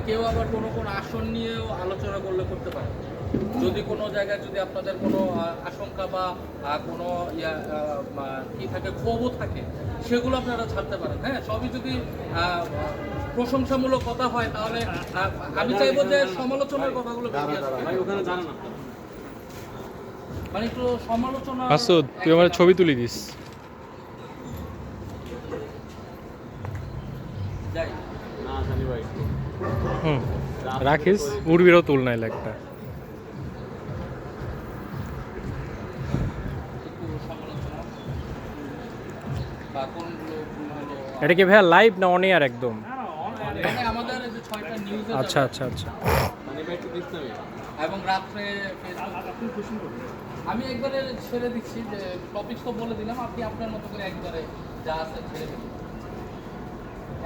কেউ আবার কোনো আসন নিয়েও আলোচনা করলে করতে পারে। যদি কোনো জায়গায় যদি আপনাদের কোনো আশঙ্কা বা কোনো কি থাকে, ক্ষোভও থাকে, সেগুলো আপনারা ছাড়তে পারেন। হ্যাঁ, সবই যদি প্রশংসামূলক কথা হয়, তাহলে আমি চাইবো যে সমালোচনার কথাগুলো বেশি আসবে। মানে একটু সমালোচনা। মাসুদ, তুই আমার ছবি তুলি দিস। যাই রাখিস, উড়বিরও তুল নাই একটা। এটা কি ভাইয়া লাইভ না অন এয়ার একদম? আমাদের যে 6টা নিউজ, আচ্ছা আচ্ছা আচ্ছা। এবং রাত্রে আমি একবারে ছেড়ে দিচ্ছি, যে টপিক তো বলে দিলাম, আপনি আপনার মতো করে একবারে যা আছে ছেড়ে দিন,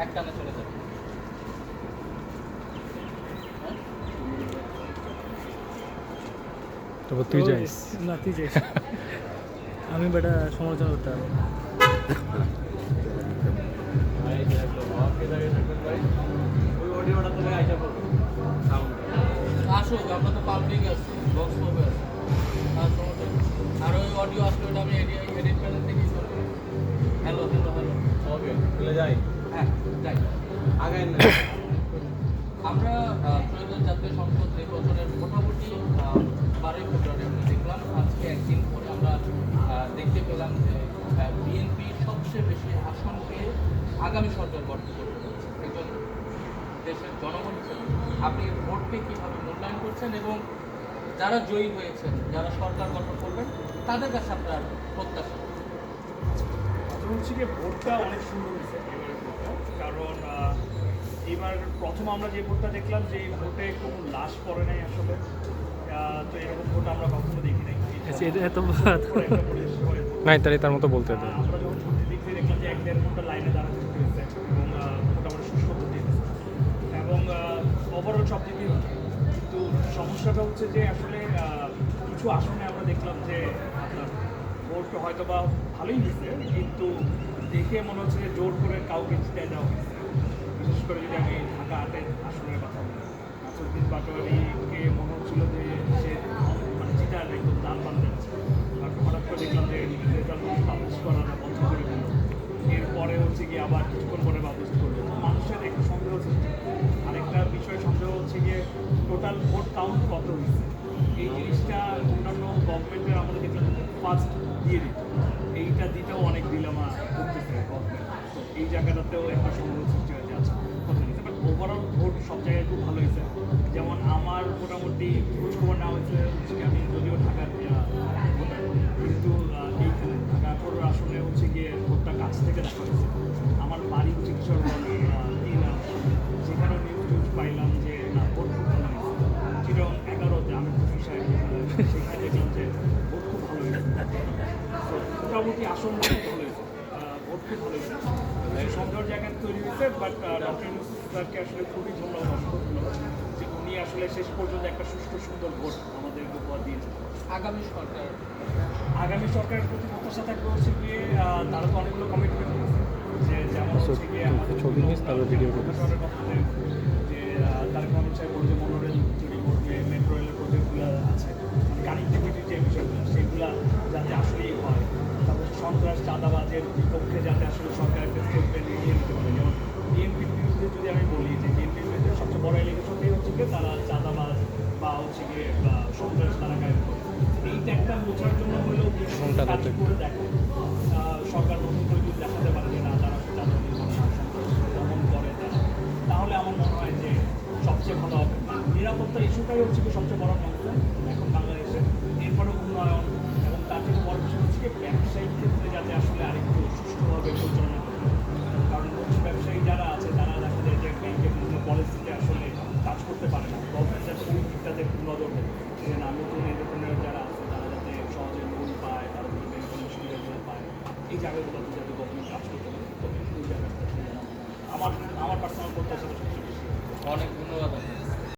একটানে চলে যাবেন। তারপর তুই যাইস না, তুই যাইস। আমি বেটা সমালোচনা করতে পারবো। আসুক, আমরা তো পাবলিক আছি, বক্স হবে আছে, আর ওই অডিও আসলে ওটা আমি এডিট প্যানেল থেকেই করবো। হ্যালো হ্যালো হ্যালো, ওকে চলে যাই। হ্যাঁ যাই। আগে আমরা ত্রয়োদশ জাতীয় সংসদ নির্বাচনের মোটামুটি 12ই ফেব্রুয়ারি আমরা দেখলাম। আজকে একদিন পরে আমরা দেখতে পেলাম যে বিএনপি সবচেয়ে বেশি আসন পেয়ে আগামী সরকার গঠন করতে যাচ্ছে। একজন দেশের জনগণ হিসেবে আপনি ভোটকে কীভাবে মূল্যায়ন করছেন, এবং যারা জয়ী হয়েছেন, যারা সরকার গঠন করবেন, তাদের কাছে আপনার প্রত্যাশা? হচ্ছে কি, ভোটটা অনেক সুন্দর হয়েছে এবারের ভোটটা, কারণ এবার প্রথম আমরা যে ভোটটা দেখলাম, যে এই ভোটে কোনো লাশ পড়ে নাই আসলে। তো এরকম ভোট আমরা কখনো দেখি নাই। নাই, তাহলে তার মতো বলতে হবে। আমরা যখন ছুটির দিক থেকে দেখলাম যে 1-1.5 ঘন্টা লাইনে দাঁড়াতে হয়েছে, এবং মোটামুটি সুস্থ হতে হয়েছে, এবং ওভারঅল সব দিকেই হচ্ছে। কিন্তু সমস্যাটা হচ্ছে যে আসলে কিছু আসনে আমরা দেখলাম যে আপনার ভোট হয়তো বা ভালোই হয়েছে, কিন্তু দেখে মনে হচ্ছে যে জোর করে কাউকে জিতে দেওয়া হয়েছে। বিশেষ করে যদি আমি ঢাকা 8 আসনের কথা বলি, নাসিরউদ্দিন পাটোয়ারিকে মনে হচ্ছিল যে সে মানে জিতার একদম দান বান্ধে আছে। আর হঠাৎ করে দেখলাম যে রেজাল্ট পাবলিশ করাটা বন্ধ করে দিল। এরপরে হচ্ছে গিয়ে আবার কিছুক্ষণ পরে পাবলিশ করলো। মানুষের একটু সন্দেহ সৃষ্টি। আরেকটা বিষয় সন্দেহ হচ্ছে গিয়ে টোটাল ভোট কাউন্ট কত হয়েছে। এই জিনিসটা অন্যান্য গভর্নমেন্টের আমাদের দেখলাম ফার্স্ট দিয়ে দিত, এইটা দিতেও অনেক ডিলেমা করতেছে গভর্নমেন্ট। তো এই জায়গাটাতেও একটা সন্দেহ সৃষ্টি হয়ে যাচ্ছে কত হয়েছে। বাট ওভারঅল ভোট সব জায়গায় খুব ভালো হয়েছে। যেমন আমার মোটামুটি খোঁজখবর নেওয়া হয়েছে, আমি যদিও ঢাকার ভোটার, কিন্তু এইখানে ঢাকা 18 আসনে হচ্ছে গিয়ে ভোটটা কাছ থেকে দেখা হয়েছে। আমার বাড়ি হচ্ছে কিশোর সেখানেও নিউজ পাইলাম যে না, ভোট খুব ভালো হয়েছে। চিরং 11-তে আমি খুশি সাহেব সেখানে দেখলাম যে ভোট খুব ভালো হয়েছে। তো মোটামুটি আসন ভালো হয়েছে, ভোট খুব ভালো হয়েছে। সন্দেহের জায়গায় তৈরি হয়েছে। বাট ডক্টর ইউনূস স্যারকে আসলে খুবই ধন্যবাদ, অসংখ্য ধন্যবাদ যে উনি আসলে শেষ পর্যন্ত একটা সুষ্ঠু সুন্দর ভোট আমাদের উপহার দিয়েছেন। আগামী সরকারের প্রতি প্রত্যাশা থাকবে হচ্ছে গিয়ে তারা তো অনেকগুলো কমিটমেন্ট করেছে, যে যেমন হচ্ছে গিয়ে আমাদের ছবি নিস, তারপর ভিডিও করবি। যে তারা কমিশন করবে, যে মনোরেল তৈরি করবে, মেট্রো রেলের প্রজেক্টগুলো আছে, কানেক্টিভিটির যে বিষয়গুলো সেগুলো যাতে আসলেই হয়। তারপর সন্ত্রাস চাঁদাবাজের বিপক্ষে যাতে আসলে সরকার একটা স্টেটমেন্ট নিয়ে নিতে পারে। যেমন বিএনপির বিরুদ্ধে যদি আমি বলি, যে বিএনপির বিরুদ্ধে সবচেয়ে বড় এলিগেশনটাই হচ্ছে গিয়ে তারা চাঁদাবাজ বা হচ্ছে গিয়ে সন্ত্রাস তারা কায়েম করে। এইটা একটা বোঝার জন্য হলেও কাজ করে দেখে সরকার নতুন করে যদি দেখাতে পারে যে না, তারা চাঁদাবাজি দমন করে তারা, তাহলে আমার মনে হয় যে সবচেয়ে ভালো হবে। নিরাপত্তার ইস্যুটাই হচ্ছে কি সবচেয়ে বড় কনসার্ন এখন বাংলাদেশে। এরপরে উন্নয়ন, এবং তার থেকে বড় বিষয় হচ্ছে কি ব্যবসায়িক ক্ষেত্রে যাতে আসলে আরেকটু সুষ্ঠুভাবে পরিচালনা করতে পারে। কারণ ব্যবসায়ী যারা আছে তারা দেখা যায় যে ব্যাংকের বিভিন্ন পলিসিতে আসলে কাজ করতে পারে না। গভর্নমেন্ট যাতে ওই দিকটাতে নজর দেয় যে না, নতুন এন্টারপ্রেনার যারা আছে তারা যাতে সহজে লোন পায়, তারা ব্যাংকের সুবিধাগুলো পায়, এই জায়গাগুলো